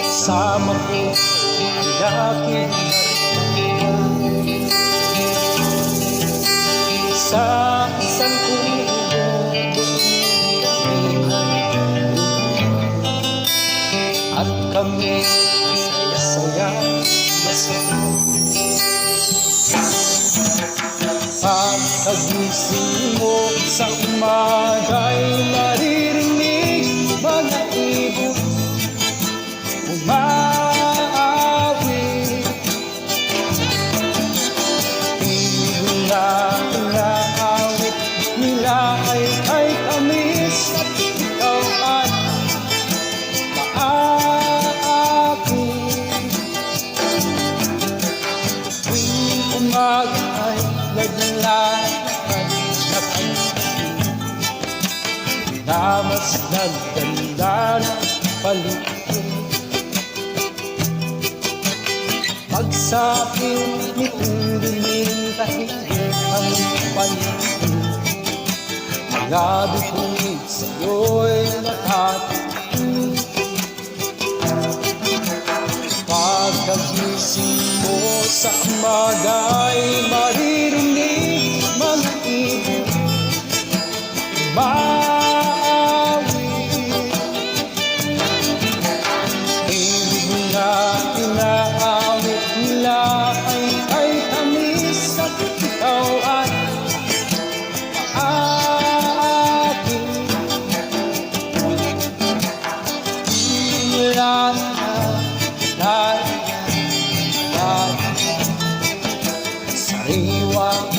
Kasama ko ang aking sa isang kubo at kami saya-saya pagkagising mo sa umaga'y maririnig mga ibon umaawit. Ibon na inaawit nila ay tamis at ikaw ay maaakin. Tuwing umaga ay naglalakad na kami na mas nagganda ng paligid. Pagsapit nitong luming tahimik ang paligid, mga bituin sa'yo'y nakatitig. Pagkagising mo sa umaga'y maririnig mga ibon umaawit. Ibig na inaawit nila ay tamis at ikaw ay maakin. Wala na sariwa ang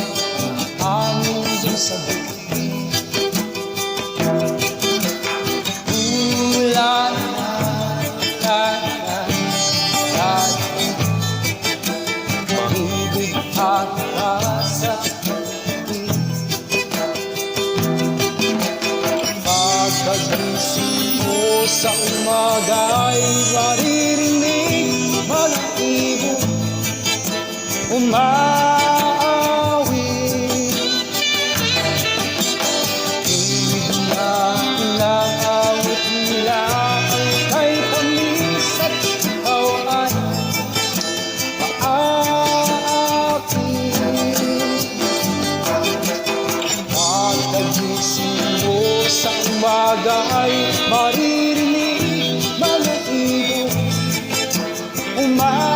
hangin sa bukid. Ulan pag-ibig at rasa pagkagising mo sa umaga'y maririnig mga ibon umaawit. Ibig na inaawit nila ay tamis at ikaw ay maakin. Pagkagising mo sa umaga ay maririnig mga ibon umaawit.